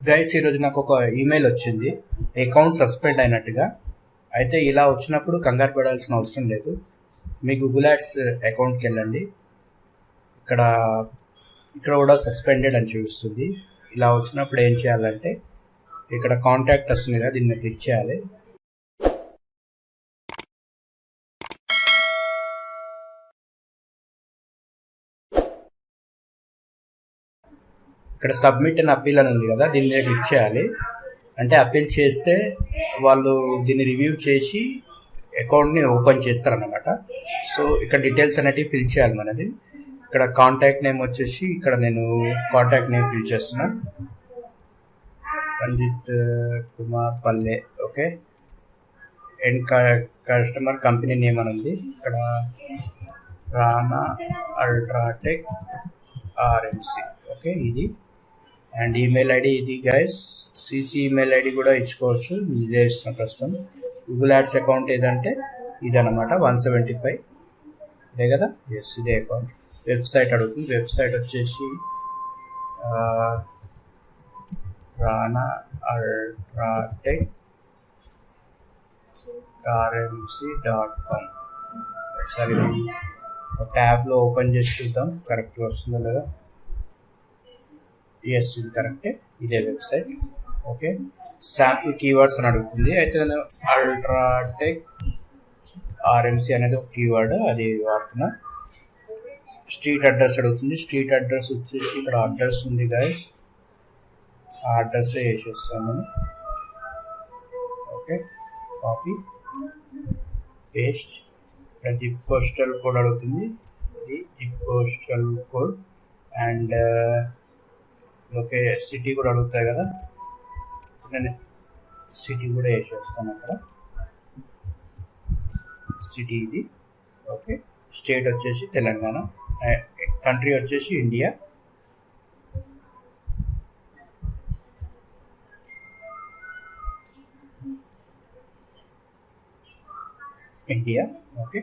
Guys, ఈరోజు నాకు ఒక ఈమెయిల్ వచ్చింది అకౌంట్ సస్పెండ్ అయినట్టుగా. అయితే ఇలా వచ్చినప్పుడు కంగారు పడాల్సిన అవసరం లేదు. మీ గూగుల్ యాడ్స్ అకౌంట్కి వెళ్ళండి. ఇక్కడ ఇక్కడ కూడా సస్పెండెడ్ అని చూపిస్తుంది. ఇలా వచ్చినప్పుడు ఏం చేయాలంటే ఇక్కడ కాంటాక్ట్ వస్తుంది కదా, దీన్ని క్లిక్ చేయాలి. ఇక్కడ సబ్మిట్ అండ్ అప్పీల్ అని ఉంది కదా, దీని మీద క్లిక్ చేయాలి. అంటే అప్పీల్ చేస్తే వాళ్ళు దీన్ని రివ్యూ చేసి అకౌంట్ని ఓపెన్ చేస్తారన్నమాట. సో ఇక్కడ డీటెయిల్స్ అనేటివి ఫిల్ చేయాలి మనది. ఇక్కడ కాంటాక్ట్ నేమ్ వచ్చేసి ఇక్కడ నేను కాంటాక్ట్ నేమ్ ఫిల్ చేస్తున్నా, పండిత్ కుమార్ పల్లె. Okay, and customer company name అని ఉంది. ఇక్కడ రానా అల్ట్రాటెక్ ఆర్ఎంసి. ఓకే, ఇది అండ్ ఈమెయిల్ ఐడి ఇది గైస్. సిసి ఈమెయిల్ ఐడి కూడా ఇచ్చుకోవచ్చు, ఇదే ఇస్తున్న ప్రస్తుతం. గూగుల్ యాడ్స్ అకౌంట్ ఏదంటే ఇదన్నమాట, 175 ఇదే కదా. ఎస్, ఇదే అకౌంట్. వెబ్సైట్ అడుగుతుంది. వెబ్సైట్ వచ్చేసి రానా అల్ట్రాటెక్ RMC.com. ఒకసారి ట్యాబ్లో ఓపెన్ చేసి చూద్దాం కరెక్ట్గా వస్తుందో లేదా. ఎస్, ఇది కరెక్టే, ఇదే వెబ్సైట్. ఓకే, శాంపుల్ కీవర్డ్స్ అని అడుగుతుంది. అయితే నేను అల్ట్రాటెక్ RMC అనేది ఒక కీవర్డ్, అది వాడుతున్నా. స్ట్రీట్ అడ్రస్ అడుగుతుంది. స్ట్రీట్ అడ్రస్ వచ్చేసి ఇక్కడ అడ్రస్ ఉంది గైస్, ఆ అడ్రస్ వేసేస్తాను. Okay, copy paste. Zip postal code అడుగుతుంది, ఇది zip postal code. And okay, city కూడా అడుగుతాయి కదా, నేను సిటీ కూడా వేసేస్తాను అక్కడ. సిటీ ఇది. ఓకే, స్టేట్ వచ్చేసి తెలంగాణ, కంట్రీ వచ్చేసి India. India. Okay,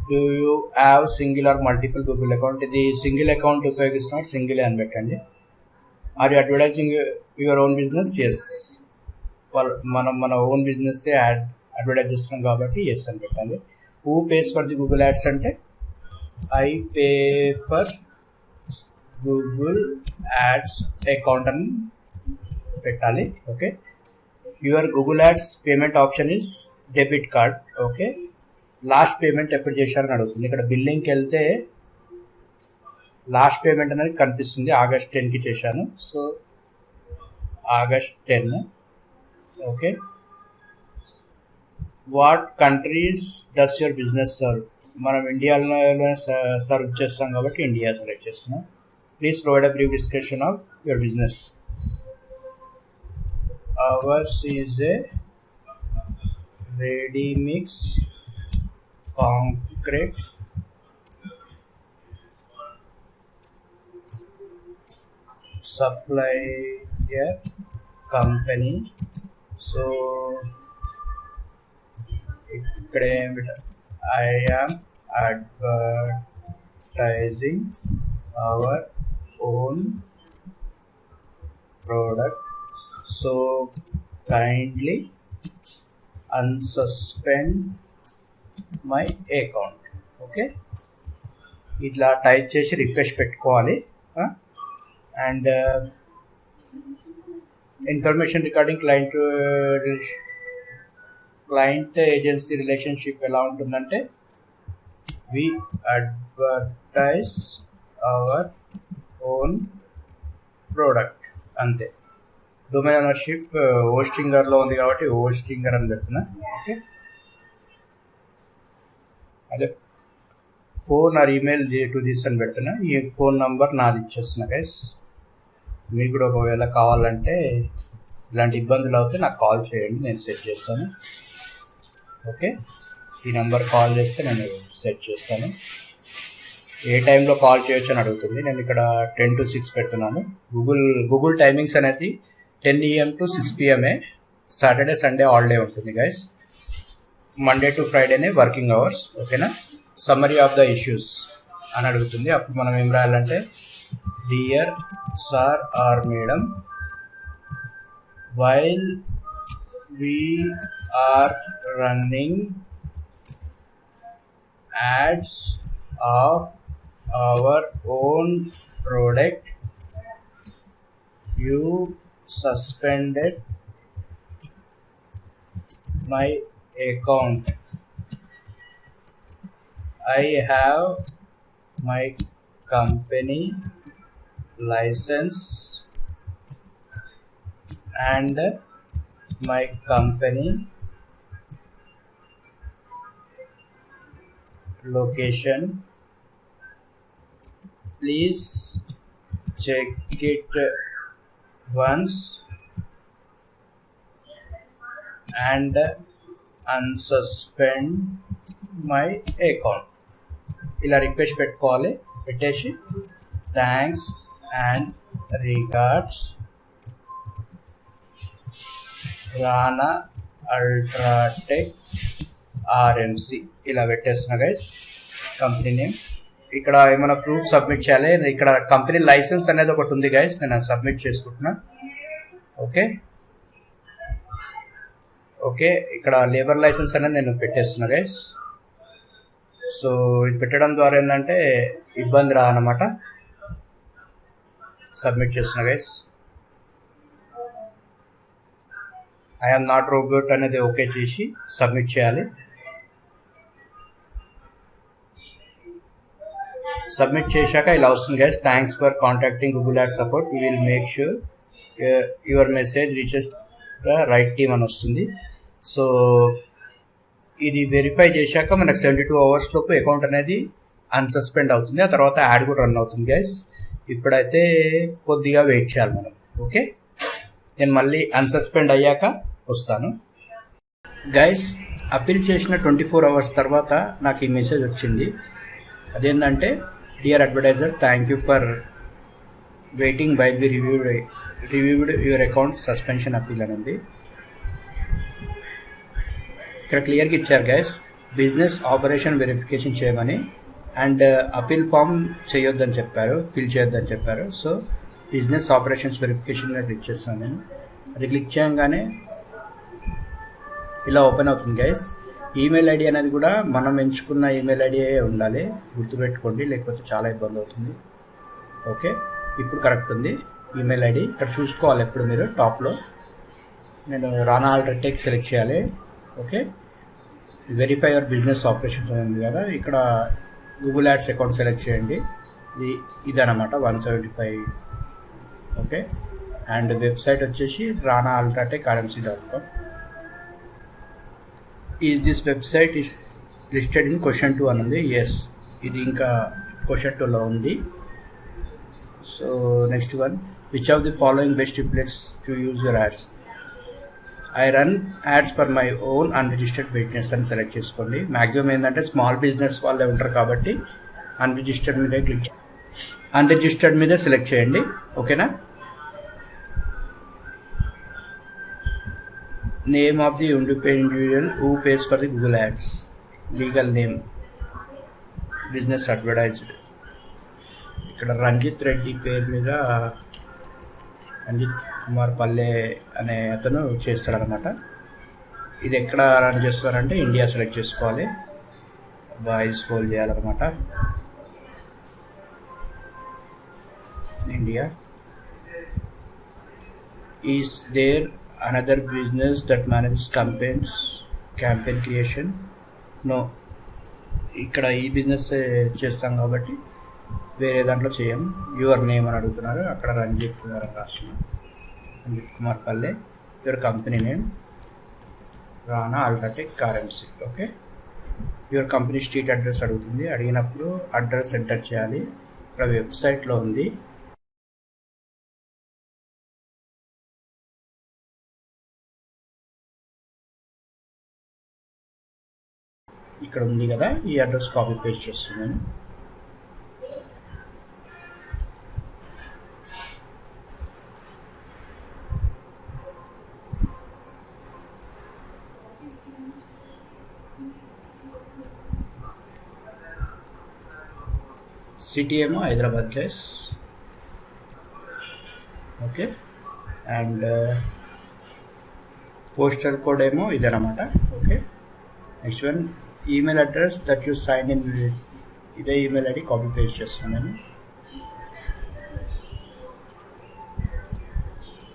do you have single or multiple Google account? ఇది సింగిల్ అకౌంట్ ఉపయోగిస్తున్నాడు, సింగిల్ అని పెట్టండి. Are you advertising your own business? Yes, మనం మన ఓన్ బిజినెస్ అడ్వర్టైజ్ చేస్తున్నాం కాబట్టి ఎస్ అని పెట్టండి. Who pays for the Google Ads అంటే I pay for Google Ads account అని పెట్టాలి. Okay, your Google Ads payment option is debit card. Okay, last payment ఎప్పుడు చేశారని అడుగుతుంది. ఇక్కడ బిల్లింగ్కి వెళ్తే లాస్ట్ పేమెంట్ అనేది కనిపిస్తుంది, August 10కి చేశాను. So August 10. Okay, what countries does your business serve? మనం ఇండియాలో సర్వ్ చేస్తాం కాబట్టి ఇండియా సెలెక్ట్ చేస్తున్నాం. Please provide a brief description of your business. Hours is a ready mix concrete supplier company. So ఇక్కడ I am advertising our own product, so kindly unsuspend my account. Okay, ఇట్లా type చేసి request పెట్టుకోవాలి. And information regarding client agency relationship ఎలా ఉంటుందంటే వి advertise our own product, అంతే. Domain ownership హోస్టింగర్లో ఉంది కాబట్టి Hostinger అని పెడుతున్నా. ఓకే, అదే phone are email to this అని పెడుతున్నా. ఈ ఫోన్ నంబర్ నాది ఇచ్చేస్తున్నా గైస్. మీకు కూడా ఒకవేళ కావాలంటే ఇలాంటి ఇబ్బందులు అవుతే నాకు కాల్ చేయండి, నేను సెట్ చేస్తాను. ఓకే, ఈ నెంబర్ కాల్ చేస్తే నేను సెట్ చేస్తాను. ఏ టైంలో కాల్ చేయొచ్చు అని అడుగుతుంది. నేను ఇక్కడ 10 to 6 పెడుతున్నాను. గూగుల్ టైమింగ్స్ అనేది 10 AM to 6 PM. Saturday Sunday holiday ఉంటుంది గైస్. మండే టు ఫ్రైడేనే వర్కింగ్ అవర్స్. ఓకేనా. సమ్మరీ ఆఫ్ ద ఇష్యూస్ అని అడుగుతుంది. అప్పుడు మనం ఏం రాయాలంటే Dear sir or madam, while we are running ads of our own product, you suspended my account. I have my company license and my company location. Please check it once and unsuspend my account. ఇలా request పెట్టుకోవాలి. పెట్టేసి thanks and regards Rana UltraTech RMC ఇలా పెట్టేస్తున్నా guys company name. ఇక్కడ ఏమైనా proof submit చేయాలి. ఇక్కడ company licence అనేది ఒకటి ఉంది గైస్, నేను సబ్మిట్ చేసుకుంటున్నా. ఓకే ఓకే ఇక్కడ లేబర్ లైసెన్స్ అనేది నేను పెట్టేస్తున్నా గైస్. సో ఇది పెట్టడం ద్వారా ఏంటంటే ఇబ్బంది రాదన్నమాట. సబ్మిట్ చేస్తున్నా గైస్. ఐఎమ్ నాట్ రోబోట్ అనేది ఓకే చేసి సబ్మిట్ చేయాలి. సబ్మిట్ చేశాక ఇలా వస్తుంది guys, thanks for contacting Google add support, we will make sure your message reaches the right team అని వస్తుంది. సో ఇది వెరిఫై చేశాక మనకు 72 hours లోపు అకౌంట్ అనేది అన్సస్పెండ్ అవుతుంది. ఆ తర్వాత యాడ్ కూడా రన్ అవుతుంది గైస్. ఇప్పుడైతే కొద్దిగా వెయిట్ చేయాలి మనం. ఓకే నేను మళ్ళీ అన్సస్పెండ్ అయ్యాక వస్తాను గైస్. అప్పీల్ చేసిన 24 hours తర్వాత నాకు ఈ మెసేజ్ వచ్చింది. అదేంటంటే dear advertiser, thank you for waiting by we reviewed your account suspension appeal అని ఉంది. ఇక్కడ క్లియర్గా ఇచ్చారు గైస్, బిజినెస్ ఆపరేషన్ వెరిఫికేషన్ చేయమని అండ్ అపీల్ ఫామ్ చేయొద్దని చెప్పారు, ఫిల్ చేయొద్దని చెప్పారు. So business operations verification click చేస్తాను నేను. అది క్లిక్ చేయగానే ఇలా ఓపెన్ అవుతుంది గైస్. ఈమెయిల్ ఐడి అనేది కూడా మనం ఎంచుకున్న ఈమెయిల్ ఐడి ఉండాలి, గుర్తుపెట్టుకోండి, లేకపోతే చాలా ఇబ్బంది అవుతుంది. ఓకే ఇప్పుడు కరెక్ట్ ఉంది ఈమెయిల్ ఐడి. ఇక్కడ చూసుకోవాలి ఎప్పుడు మీరు టాప్లో. నేను రానా అల్ట్రాటెక్ సెలెక్ట్ చేయాలి. Okay verify your business operations ఉంది కదా, ఇక్కడ గూగుల్ యాడ్స్ అకౌంట్ సెలెక్ట్ చేయండి. ఇదనమాట 175. ఓకే అండ్ వెబ్సైట్ వచ్చేసి Rana UltraTech RMC.com. Is this website is listed in question 2 అని ఉంది. ఎస్ ఇది ఇంకా క్వశ్చన్ 2లో ఉంది. So next one, which of the following best replace to use your ads. I run ads for my own unregistered business అని select చేసుకోండి. Maximum ఏంటంటే small business వాళ్ళే ఉంటారు కాబట్టి అన్రిజిస్టర్డ్ మీద సెలెక్ట్ చేయండి. ఓకేనా. Name of the individual who pays for the Google ads, legal name, business advertised. ఇక్కడ రంజిత్ రెడ్డి పేరు మీద రంజిత్ కుమార్ పల్లె అనే అతను చేస్తాడనమాట. ఇది ఎక్కడ రన్ చేస్తారంటే ఇండియా సెలెక్ట్ చేసుకోవాలి, బాయ్ స్క్రోల్ చేయాలన్నమాట. India. Is there another business that manages campaign creation? No, ఇక్కడ ఈ బిజినెస్ చేస్తాం కాబట్టి వేరే దాంట్లో చేయం. యువర్ నేమ్ అని అడుగుతున్నారు, అక్కడ రంజిత్ కుమార్ అని రాస్తున్నాను. రంజిత్ కుమార్ పల్లె. Your company name Rana UltraTech RMC. Okay your company street address అడుగుతుంది. అడిగినప్పుడు అడ్రస్ ఎంటర్ చేయాలి. ఇక్కడ వెబ్సైట్లో ఉంది. ఇక్కడ ఉంది కదా, ఈ అడ్రస్ కాపీ పేస్ట్ చేస్తున్నాను. సిటీ ఏమో Hyderabad guys. Okay. And postal code ఏమో ఇదనమాట. Okay. Next one email address that you sign in, ఇదే ఈమెయిల్ ఐడి కాపీ పేస్ట్ చేస్తున్నాను.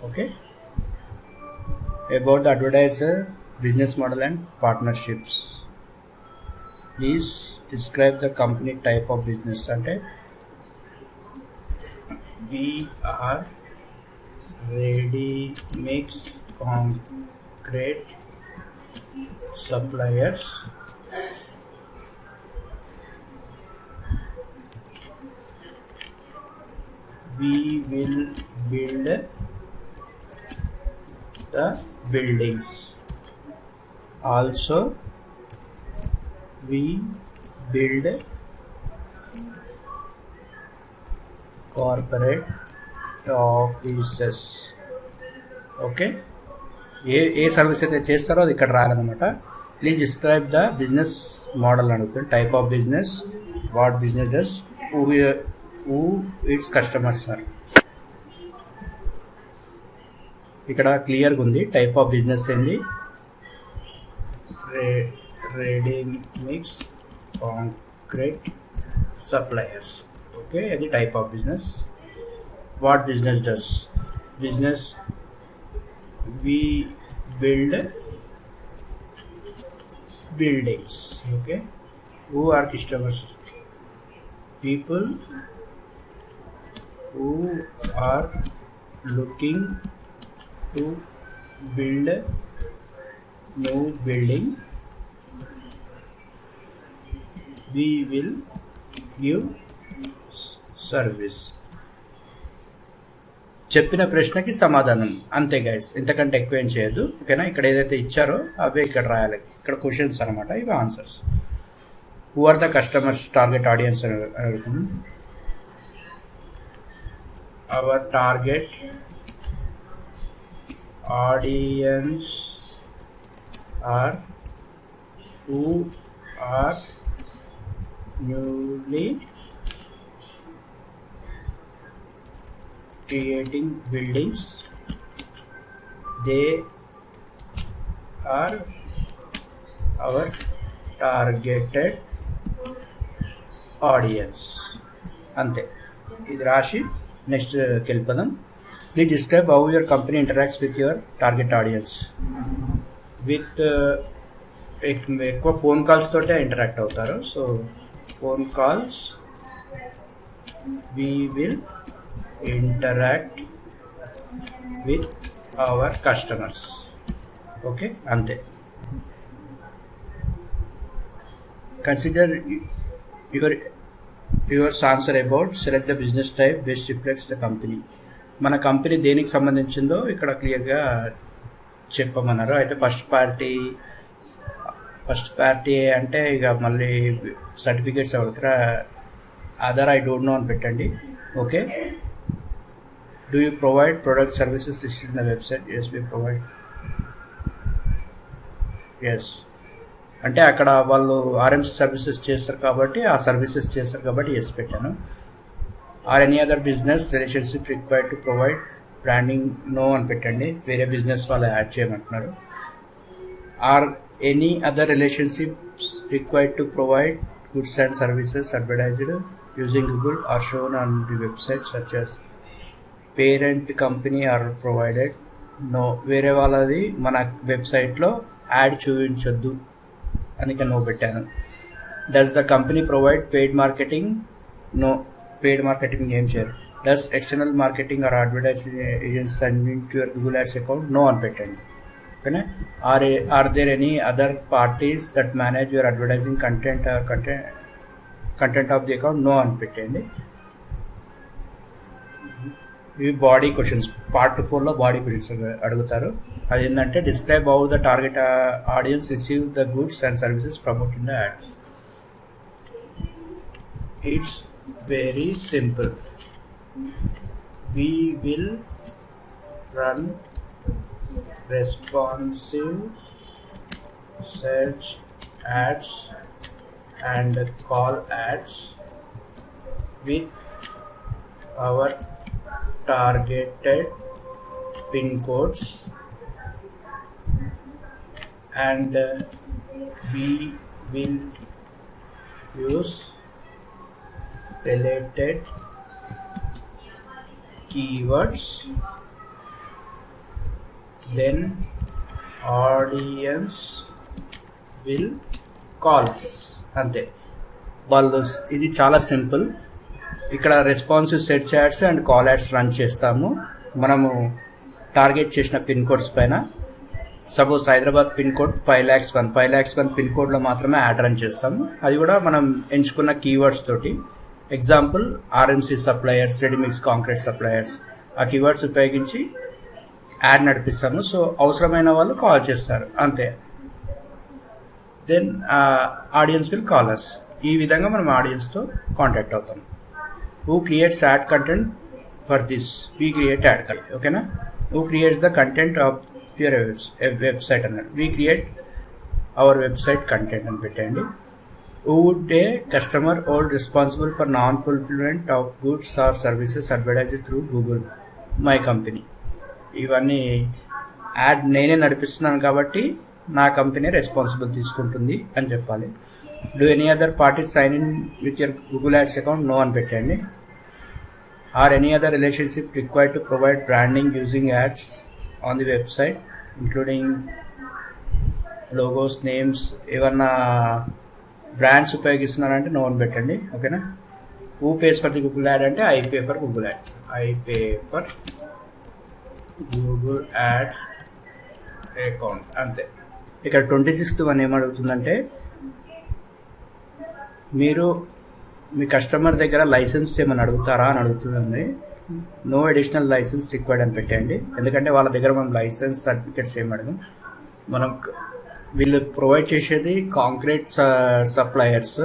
Okay. About the advertiser business model and partnerships, please describe the company type of business. అంటే we are ready mix concrete suppliers, we will build the buildings. Also we build corporate offices. Okay. ఏ service అయితే చేస్తారో అది ఇక్కడ రాయాలన్నమాట. Please describe the business model అడుగుతుంది. Type of business, what business does, who its customers are. ఇక్కడ క్లియర్గా ఉంది. టైప్ ఆఫ్ బిజినెస్ ఏంది, ready mix concrete suppliers. Okay, అది type of business. What business does, business we build buildings. Okay. Who are customers, people who are looking to build new building, we will give service. చెప్పిన ప్రశ్నకి సమాధానం అంతే guys, ఇంతకంటే ఎక్కువ ఏం చేయొద్దు. ఓకేనా. ఇక్కడ ఏదైతే ఇచ్చారో అవే ఇక్కడ రాయాలి. ఇక్కడ క్వశ్చన్స్ అనమాట, ఇవి answers. Who are the customers target audience అని అడుగుతుంది. Our target audience are who are newly creating buildings. They are our targeted audience. అంతే, ఇది రాసి నెక్స్ట్కి వెళ్ళిపోదాం. Please describe how your company interacts with your target audience. With ఎక్కువ phone calls తోటే interact అవుతారు. So phone calls, we will interact with our customers. Okay, ante. Consider your answer about select the business type best reflects the company. మన company దేనికి సంబంధించిందో ఇక్కడ క్లియర్గా చెప్పమన్నారు. అయితే first party అంటే ఇక మళ్ళీ సర్టిఫికేట్స్ అవుతారా, అదర్ ఐ డోంట్ నో అని పెట్టండి. Okay. Do you provide product services listed in the website? Yes, we provide. Yes. అంటే అక్కడ వాళ్ళు ఆర్ఎంసీ సర్వీసెస్ చేస్తారు కాబట్టి, ఆ సర్వీసెస్ చేస్తారు కాబట్టి ఎస్ పెట్టాను. Are any other business relationship required to provide branding, no అని పెట్టండి. వేరే బిజినెస్ వాళ్ళు యాడ్ చేయమంటున్నారు. Are any other relationships required to provide goods and services advertised using Google or shown on the website such as parent company or provided. No, వేరే వాళ్ళది మన వెబ్సైట్లో ad చూపించొద్దు, అందుకని నో పెట్టాను. Does the company provide paid marketing? No, paid marketing ఏం చేయరు. Does external marketing are advertising agency sending to your Google Ads account? No అని పెట్టండి. ఓకేనా. Are there any other parties that manage your advertising content of the account? No అని పెట్టండి. ఇవి body questions. Part 4లో body questions అడుగుతారు. అది ఏంటంటే describe how the target audience receive the goods and services promote in the ads. It's very simple. We will run responsive search ads and call ads with our targeted pin codes and we will use related keywords, then audience will call us. అంతే వాళ్ళు, ఇది చాలా simple. ఇక్కడ responsive search ads and call ads run చేస్తాము మనము target చేసిన pin codes పైన. Suppose Hyderabad pin code 5,01 pin కోడ్లో మాత్రమే యాడ్ రన్ చేస్తాము. అది కూడా మనం ఎంచుకున్న కీవర్డ్స్ తోటి. Example RMC suppliers, ready mix concrete suppliers, ఆ కీవర్డ్స్ ఉపయోగించి యాడ్ నడిపిస్తాము. సో అవసరమైన వాళ్ళు కాల్ చేస్తారు అంతే. Then audience will call us. ఈ విధంగా మనం ఆడియన్స్తో కాంటాక్ట్ అవుతాం. Who creates ad content for this? We create ad content. ఓకేనా? Who creates the content of your website అన్నాడు. We create our website content అని పెట్టండి. Would a customer hold responsible for non-fulfillment of goods or services advertised through Google My Company? ఇవన్నీ ad నేనే నడిపిస్తున్నాను కాబట్టి నా కంపెనీ రెస్పాన్సిబుల్ తీసుకుంటుంది అని చెప్పాలి. Do any other party sign in with your Google Ads account? No అని పెట్టండి. Are any other relationship required to provide branding using ads on the website including logos, names, ఏమన్నా బ్రాండ్స్ ఉపయోగిస్తున్నారంటే నో అని పెట్టండి. ఓకేనా? Who pays for the Google ad అంటే I pay for Google ad. I pay for Google Ads account అంతే. ఇక్కడ 26th one ఏమడుగుతుందంటే, మీరు మీ customer దగ్గర లైసెన్స్ ఏమైనా అడుగుతారా అని అడుగుతుంది. నో అడిషనల్ లైసెన్స్ రిక్వైర్డ్ అని పెట్టండి. ఎందుకంటే వాళ్ళ దగ్గర మనం లైసెన్స్ సర్టిఫికేట్స్ ఏమి అడగం. మనం వీళ్ళు ప్రొవైడ్ చేసేది కాంక్రీట్ సప్లయర్స్.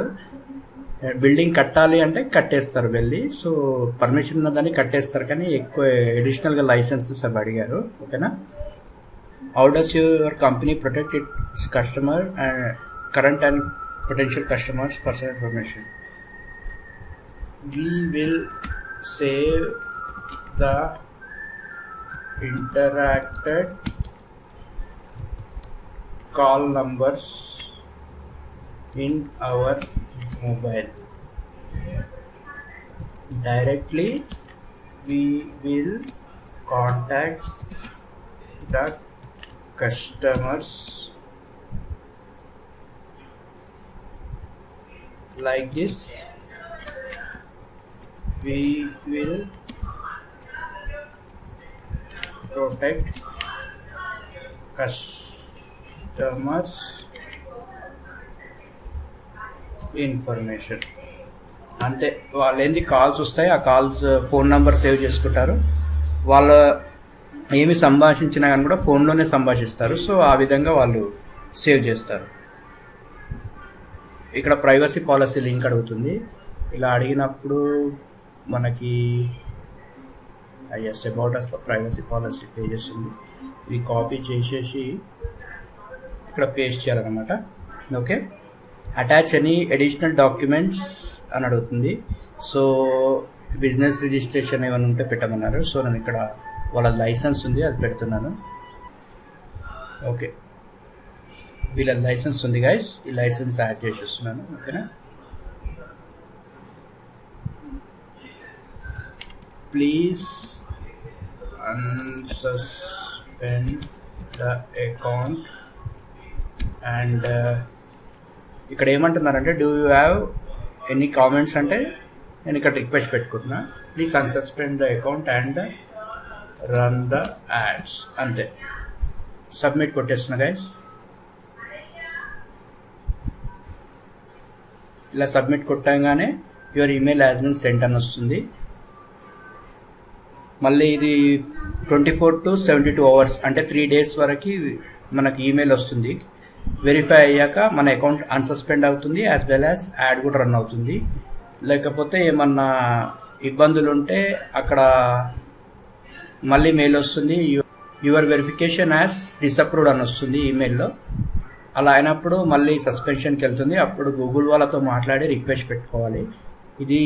బిల్డింగ్ కట్టాలి అంటే కట్టేస్తారు వెళ్ళి. సో పర్మిషన్ ఉన్నదాన్ని కట్టేస్తారు, కానీ ఎక్కువ అడిషనల్గా లైసెన్సెస్ అవి అడిగారు. ఓకేనా? How does your company protect it's customer and current and potential customers personal information? We will save the interacted call numbers in our mobile. Directly we will contact the customers like this. We will protect customers information అంతే. వాళ్ళు ఏంది calls వస్తాయి, ఆ calls phone number save చేసుకుంటారు. వాళ్ళు ఏమి సంభాషించినా కానీ కూడా ఫోన్లోనే సంభాషిస్తారు. సో ఆ విధంగా వాళ్ళు సేవ్ చేస్తారు. ఇక్కడ ప్రైవసీ పాలసీ లింక్ అడుగుతుంది. ఇలా అడిగినప్పుడు మనకి ఐఎస్ అబౌట్ అస్లో ప్రైవసీ పాలసీ పేజెస్ ఉంది. ఇది కాపీ చేసేసి ఇక్కడ పేస్ట్ చేయాలన్నమాట. Okay, attach any additional documents అని అడుగుతుంది. సో బిజినెస్ రిజిస్ట్రేషన్ ఏమైనా ఉంటే పెట్టమన్నారు. సో నేను ఇక్కడ వాళ్ళ లైసెన్స్ ఉంది, అది పెడుతున్నాను. ఓకే, వీళ్ళ లైసెన్స్ ఉంది గైస్, ఈ లైసెన్స్ యాడ్ చేసేస్తున్నాను. ఓకేనా? Please unsuspend the account and ఇక్కడ ఏమంటున్నారంటే do you have any comments అంటే నేను ఇక్కడ రిక్వెస్ట్ పెట్టుకుంటున్నా. Please unsuspend the account and run the ads అంతే. సబ్మిట్ కొట్టేస్తున్నా గైస్. ఇలా సబ్మిట్ కొట్టగానే your email has been sent అని వస్తుంది. మళ్ళీ ఇది 24 to 72 hours అంటే 3 days వరకు మనకి ఈమెయిల్ వస్తుంది. వెరిఫై అయ్యాక మన అకౌంట్ అన్సస్పెండ్ అవుతుంది, యాజ్ వెల్ యాజ్ యాడ్ కూడా రన్ అవుతుంది. లేకపోతే ఏమన్నా ఇబ్బందులు ఉంటే అక్కడ మళ్ళీ మెయిల్ వస్తుంది, యువర్ వెరిఫికేషన్ యాజ్ డిసప్రూవ్డ్ అని వస్తుంది ఈమెయిల్లో. అలా అయినప్పుడు మళ్ళీ సస్పెన్షన్కి వెళ్తుంది. అప్పుడు గూగుల్ వాళ్ళతో మాట్లాడి రిక్వెస్ట్ పెట్టుకోవాలి. ఇది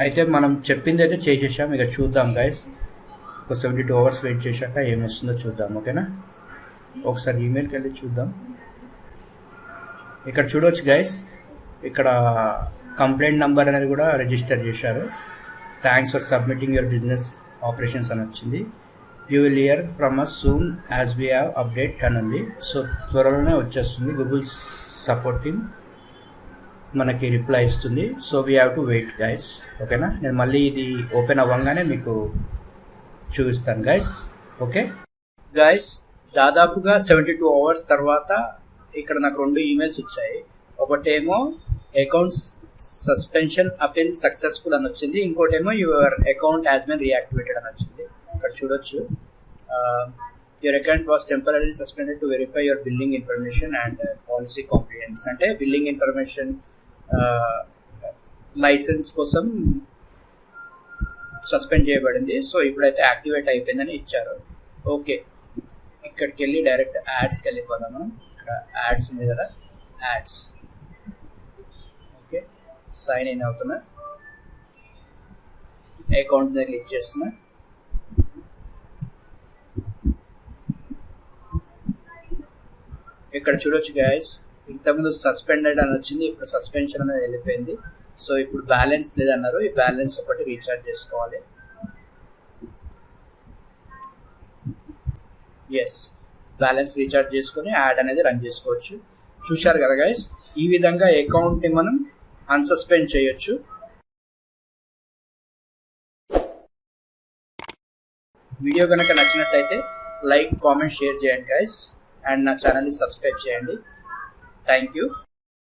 అయితే మనం చెప్పింది అయితే చేసేసాం. ఇక చూద్దాం గైస్ ఒక 72 అవర్స్ వెయిట్ చేశాక ఏమొస్తుందో చూద్దాం. ఓకేనా, ఒకసారి ఈమెయిల్కి వెళ్ళి చూద్దాం. ఇక్కడ చూడవచ్చు గైస్, ఇక్కడ కంప్లైంట్ నెంబర్ అనేది కూడా రిజిస్టర్ చేశారు. Thanks for submitting your business operations అని వచ్చింది. You will hear from us soon as we have update అని ఉంది. సో త్వరలోనే వచ్చేస్తుంది. గూగుల్ సపోర్ట్ టీమ్ మనకి రిప్లై ఇస్తుంది. So we have to wait guys. ఓకేనా, నేను మళ్ళీ ఇది ఓపెన్ అవ్వగానే మీకు చూపిస్తాను గైస్. ఓకే గైస్, దాదాపుగా 72 అవర్స్ తర్వాత ఇక్కడ నాకు 2 ఈమెయిల్స్ వచ్చాయి. ఒకటేమో అకౌంట్స్ సస్పెన్షన్ అపీల్ సక్సెస్ఫుల్ అని వచ్చింది, ఇంకోటేమో యువర్ అకౌంట్ హ్యాస్ బీన్ రీయాక్టివేటెడ్ అని వచ్చింది. ఇక్కడ చూడొచ్చు, your account was temporary suspended to verify your billing information and policy compliance. అంటే బిల్లింగ్ ఇన్ఫర్మేషన్ లైసెన్స్ కోసం సస్పెండ్ చేయబడింది. సో ఇప్పుడైతే యాక్టివేట్ అయిపోయిందని ఇచ్చారు. ఓకే, ఇక్కడికి వెళ్ళి డైరెక్ట్ యాడ్స్కి వెళ్ళిపోదాము. ఇక్కడ యాడ్స్ ఉంది కదా, యాడ్స్. ఓకే, సైన్ ఇన్ అవుతున్నా, అకౌంట్ మీద క్లిక్ చేస్తున్నా. ఇక్కడ చూడొచ్చు గైస్, ఇంతకుముందు సస్పెండెడ్ అని వచ్చింది, ఇప్పుడు సస్పెన్షన్ అనేది వెళ్ళిపోయింది. సో ఇప్పుడు బ్యాలెన్స్ లేదన్నారు, ఈ బ్యాలెన్స్ ఒకటి రీఛార్జ్ చేసుకోవాలి. ఎస్, బ్యాలెన్స్ రీఛార్జ్ చేసుకొని యాడ్ అనేది రన్ చేసుకోవచ్చు. చూశారు కదా గైస్, ఈ విధంగా అకౌంట్ని మనం అన్సస్పెండ్ చేయొచ్చు. వీడియో కనుక నచ్చినట్లయితే లైక్, కామెంట్, షేర్ చేయండి గైస్. అండ్ నా ఛానల్ని సబ్స్క్రైబ్ చేయండి. Thank you.